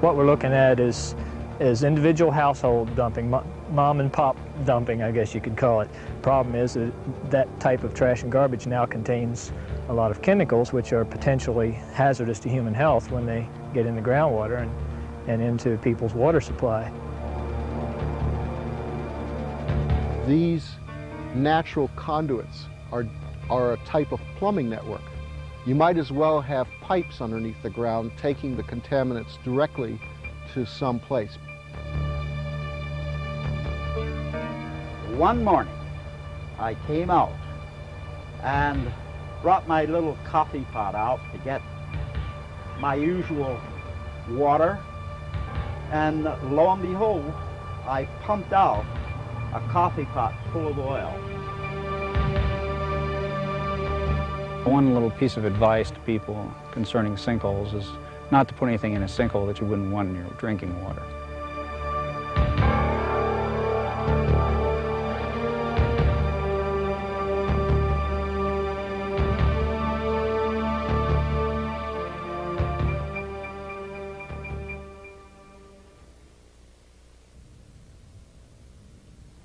What we're looking at is individual household dumping, mom and pop dumping, I guess you could call it. Problem is that that type of trash and garbage now contains a lot of chemicals which are potentially hazardous to human health when they get in the groundwater and into people's water supply. These natural conduits are a type of plumbing network. You might as well have pipes underneath the ground taking the contaminants directly to some place. One morning, I came out and brought my little coffee pot out to get my usual water, and lo and behold, I pumped out a coffee pot full of oil. One little piece of advice to people concerning sinkholes is not to put anything in a sinkhole that you wouldn't want in your drinking water.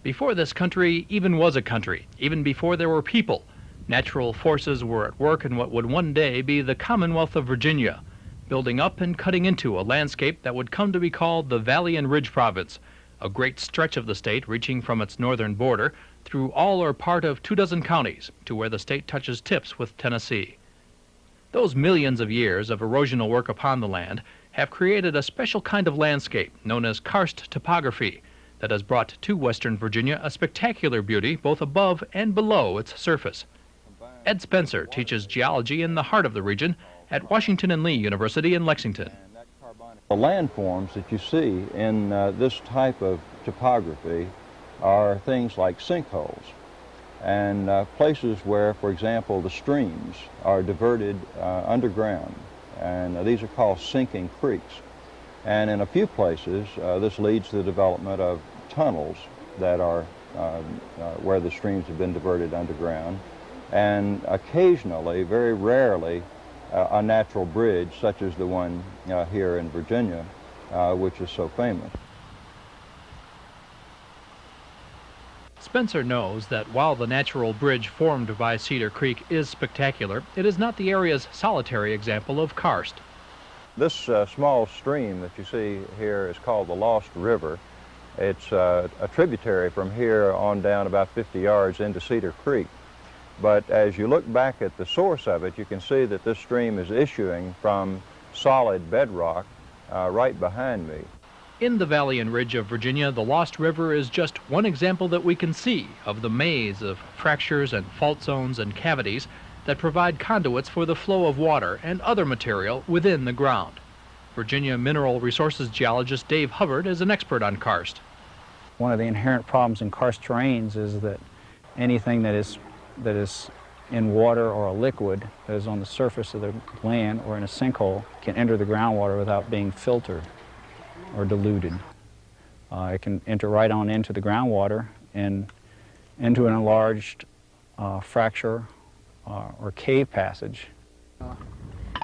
Before this country even was a country, even before there were people, natural forces were at work in what would one day be the Commonwealth of Virginia, building up and cutting into a landscape that would come to be called the Valley and Ridge Province, a great stretch of the state reaching from its northern border through all or part of 24 counties to where the state touches tips with Tennessee. Those millions of years of erosional work upon the land have created a special kind of landscape known as karst topography that has brought to western Virginia a spectacular beauty both above and below its surface. Ed Spencer teaches geology in the heart of the region at Washington and Lee University in Lexington. The landforms that you see in this type of topography are things like sinkholes and places where, for example, the streams are diverted underground, and these are called sinking creeks. And in a few places, this leads to the development of tunnels that are where the streams have been diverted underground, and occasionally, very rarely, a natural bridge such as the one here in Virginia, which is so famous. Spencer knows that while the natural bridge formed by Cedar Creek is spectacular, it is not the area's solitary example of karst. This small stream that you see here is called the Lost River. It's a tributary from here on down about 50 yards into Cedar Creek. But as you look back at the source of it, you can see that this stream is issuing from solid bedrock right behind me. In the Valley and Ridge of Virginia, the Lost River is just one example that we can see of the maze of fractures and fault zones and cavities that provide conduits for the flow of water and other material within the ground. Virginia Mineral Resources geologist Dave Hubbard is an expert on karst. One of the inherent problems in karst terrains is that anything that is in water or a liquid that is on the surface of the land or in a sinkhole can enter the groundwater without being filtered or diluted. It can enter right on into the groundwater and into an enlarged fracture or cave passage.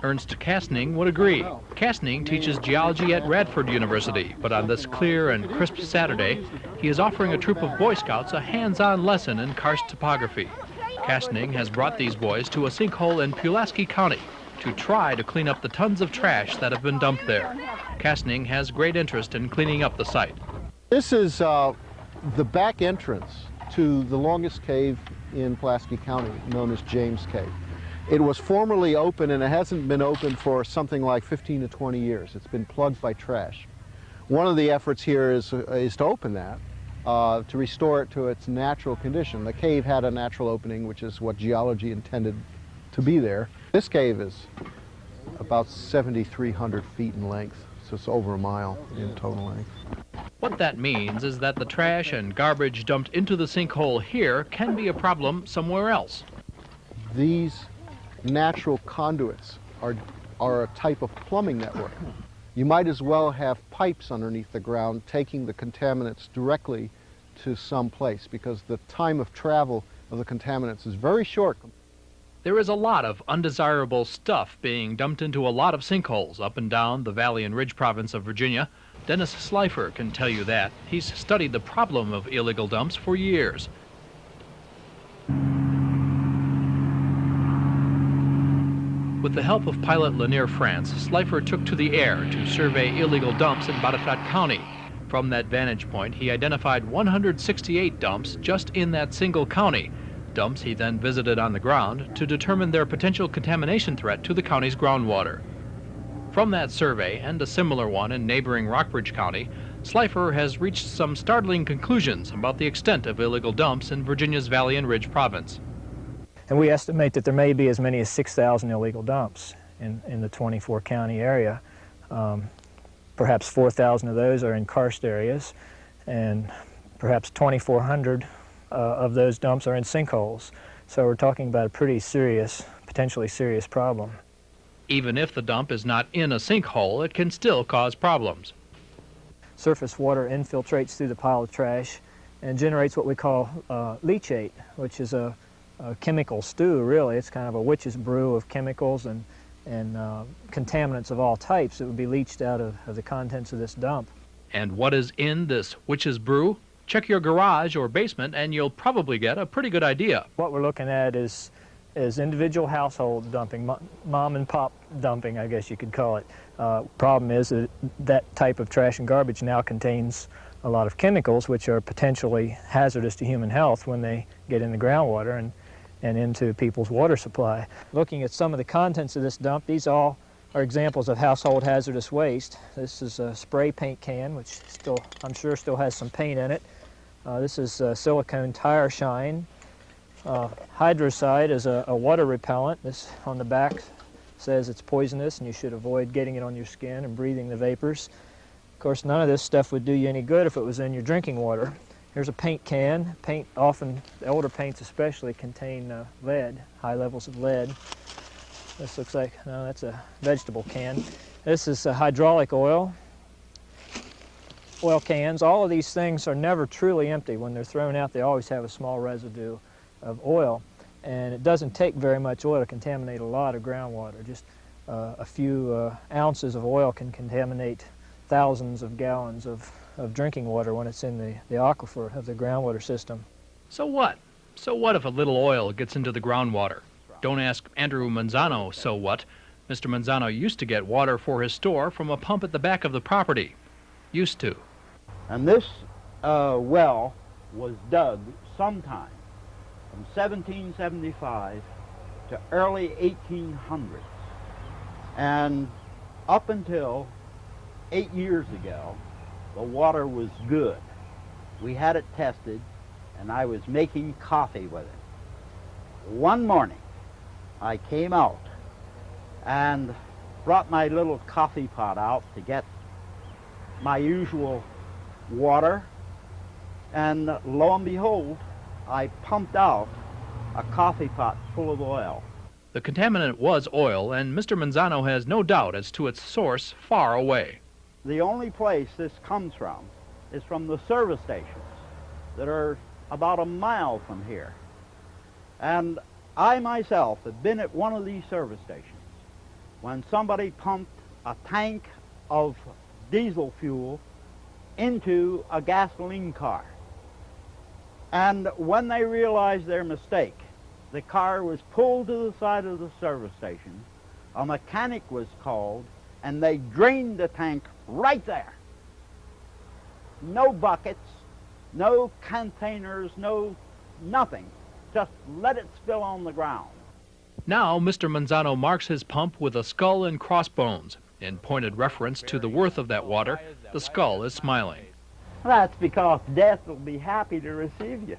Ernst Kastning would agree. Kastning teaches geology at Radford University, but on this clear and crisp Saturday, he is offering a troop of Boy Scouts a hands-on lesson in karst topography. Kastning has brought these boys to a sinkhole in Pulaski County to try to clean up the tons of trash that have been dumped there. Kastning has great interest in cleaning up the site. This is the back entrance to the longest cave in Pulaski County, known as James Cave. It was formerly open, and it hasn't been open for something like 15 to 20 years. It's been plugged by trash. One of the efforts here is to open that, to restore it to its natural condition. The cave had a natural opening, which is what geology intended to be there. This cave is about 7,300 feet in length, so it's over a mile in total length. What that means is that the trash and garbage dumped into the sinkhole here can be a problem somewhere else. These natural conduits are a type of plumbing network. You might as well have pipes underneath the ground taking the contaminants directly to some place, because the time of travel of the contaminants is very short. There is a lot of undesirable stuff being dumped into a lot of sinkholes up and down the Valley and Ridge province of Virginia. Dennis Slifer can tell you that. He's studied the problem of illegal dumps for years. With the help of pilot Lanier France, Slifer took to the air to survey illegal dumps in Botetourt County. From that vantage point, he identified 168 dumps just in that single county. Dumps he then visited on the ground to determine their potential contamination threat to the county's groundwater. From that survey, and a similar one in neighboring Rockbridge County, Slifer has reached some startling conclusions about the extent of illegal dumps in Virginia's Valley and Ridge province. And we estimate that there may be as many as 6,000 illegal dumps in the 24-county area. Perhaps 4,000 of those are in karst areas, and perhaps 2,400 of those dumps are in sinkholes. So we're talking about a pretty serious, potentially serious problem. Even if the dump is not in a sinkhole, it can still cause problems. Surface water infiltrates through the pile of trash and generates what we call leachate, which is a chemical stew, really. It's kind of a witch's brew of chemicals and contaminants of all types that would be leached out of the contents of this dump. And what is in this witch's brew? Check your garage or basement and you'll probably get a pretty good idea. What we're looking at is individual household dumping, mom and pop dumping, I guess you could call it. Problem is that type of trash and garbage now contains a lot of chemicals which are potentially hazardous to human health when they get in the groundwater and into people's water supply. Looking at some of the contents of this dump, these all are examples of household hazardous waste. This is a spray paint can, which I'm sure still has some paint in it. This is silicone tire shine. Hydrocide is a water repellent. This on the back says it's poisonous and you should avoid getting it on your skin and breathing the vapors. Of course, none of this stuff would do you any good if it was in your drinking water. Here's a paint can. Paint, often, the older paints especially, contain lead, high levels of lead. This looks like, no, that's a vegetable can. This is hydraulic oil. Oil cans. All of these things are never truly empty. When they're thrown out, they always have a small residue of oil. And it doesn't take very much oil to contaminate a lot of groundwater. Just a few ounces of oil can contaminate thousands of gallons of drinking water when it's in the aquifer of the groundwater system. So what? So what if a little oil gets into the groundwater? Don't ask Andrew Manzano, so what? Mr. Manzano used to get water for his store from a pump at the back of the property. Used to. And this well was dug sometime from 1775 to early 1800s. And up until 8 years ago, the water was good. We had it tested, and I was making coffee with it. One morning, I came out and brought my little coffee pot out to get my usual water, and lo and behold, I pumped out a coffee pot full of oil. The contaminant was oil, and Mr. Manzano has no doubt as to its source far away. The only place this comes from is from the service stations that are about a mile from here. And I myself have been at one of these service stations when somebody pumped a tank of diesel fuel into a gasoline car. And when they realized their mistake, the car was pulled to the side of the service station, a mechanic was called, and they drained the tank right there. No buckets, no containers, no nothing. Just let it spill on the ground. Now, Mr. Manzano marks his pump with a skull and crossbones. In pointed reference to the worth of that water, the skull is smiling. That's because death will be happy to receive you.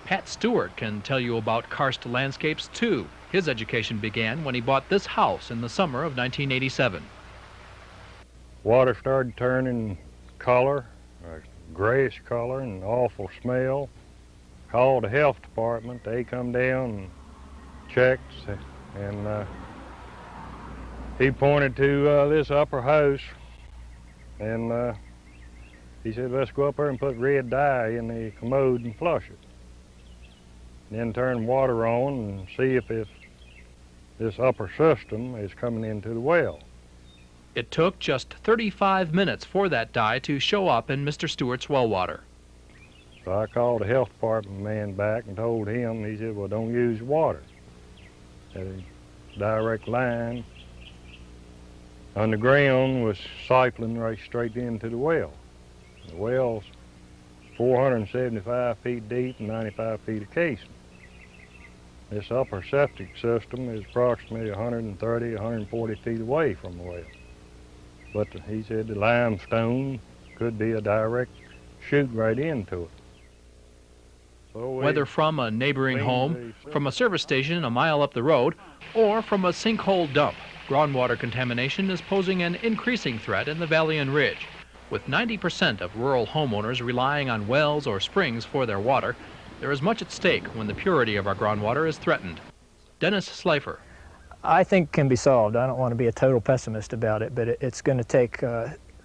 Pat Stewart can tell you about karst landscapes, too. His education began when he bought this house in the summer of 1987. Water started turning color, a grayish color, and awful smell. Called the health department. They come down and checked, and he pointed to this upper house, and He said, let's go up there and put red dye in the commode and flush it. Then turn water on and see if this upper system is coming into the well. It took just 35 minutes for that dye to show up in Mr. Stewart's well water. So I called the health department man back and told him, he said, well, don't use water. That a direct line underground was siphoning right straight into the well. The well's 475 feet deep and 95 feet of casing. This upper septic system is approximately 130, 140 feet away from the well. But he said the limestone could be a direct chute right into it. So Whether from a neighboring home, from a service station a mile up the road, or from a sinkhole dump, groundwater contamination is posing an increasing threat in the valley and ridge. With 90% of rural homeowners relying on wells or springs for their water, there is much at stake when the purity of our groundwater is threatened. Dennis Slifer. I think can be solved. I don't want to be a total pessimist about it, but it's going to take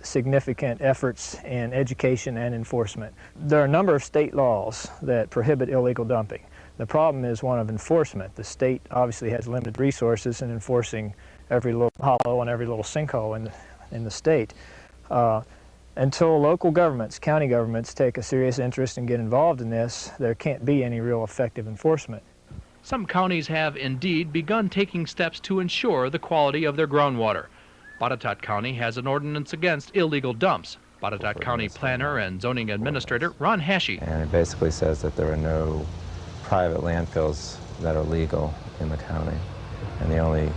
significant efforts in education and enforcement. There are a number of state laws that prohibit illegal dumping. The problem is one of enforcement. The state obviously has limited resources in enforcing every little hollow and every little sinkhole in the state. Until local governments, county governments, take a serious interest and get involved in this, there can't be any real effective enforcement. Some counties have indeed begun taking steps to ensure the quality of their groundwater. Botetourt County has an ordinance against illegal dumps. Botetourt County planner and zoning administrator Ron Hashi. And it basically says that there are no private landfills that are legal in the county. And the only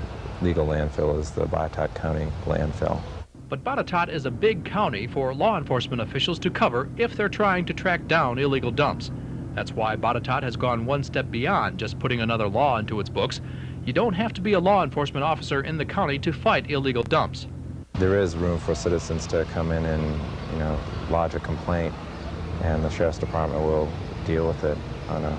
legal landfill is the Botetourt County landfill. But Botetourt is a big county for law enforcement officials to cover if they're trying to track down illegal dumps. That's why Botetourt has gone one step beyond just putting another law into its books. You don't have to be a law enforcement officer in the county to fight illegal dumps. There is room for citizens to come in and, lodge a complaint, and the Sheriff's Department will deal with it on a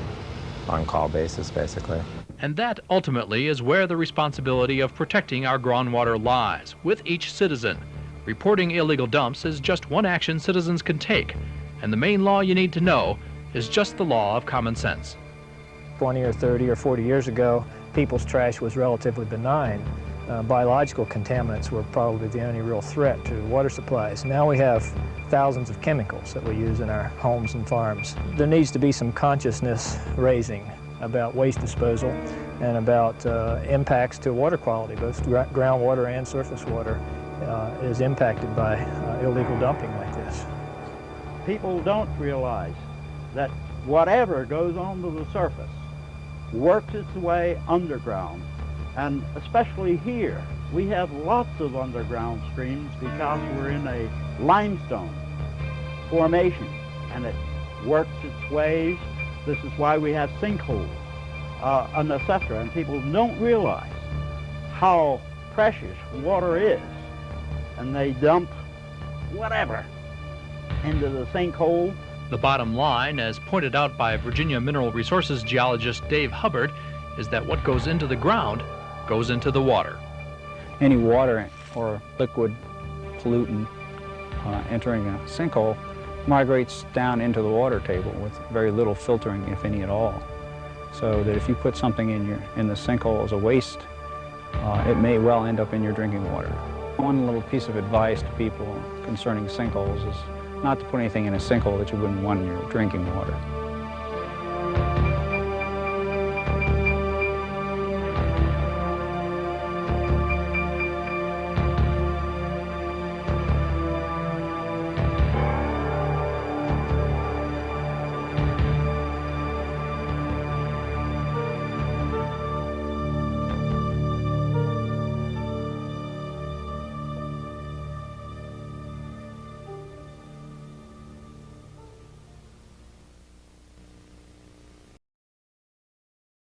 on-call basis, basically. And that ultimately is where the responsibility of protecting our groundwater lies, with each citizen. Reporting illegal dumps is just one action citizens can take, and the main law you need to know is just the law of common sense. 20 or 30 or 40 years ago, people's trash was relatively benign. Biological contaminants were probably the only real threat to water supplies. Now we have thousands of chemicals that we use in our homes and farms. There needs to be some consciousness raising about waste disposal and about impacts to water quality. Both groundwater and surface water is impacted by illegal dumping like this. People don't realize that whatever goes onto the surface works its way underground. And especially here, we have lots of underground streams because we're in a limestone formation, and it works its ways. This is why we have sinkholes, and etc. And people don't realize how precious water is, and they dump whatever into the sinkhole. The bottom line, as pointed out by Virginia Mineral Resources geologist Dave Hubbard, is that what goes into the ground goes into the water. Any water or liquid pollutant entering a sinkhole migrates down into the water table with very little filtering, if any at all. So that if you put something in the sinkhole as a waste, it may well end up in your drinking water. One little piece of advice to people concerning sinkholes is not to put anything in a sinkhole that you wouldn't want in your drinking water.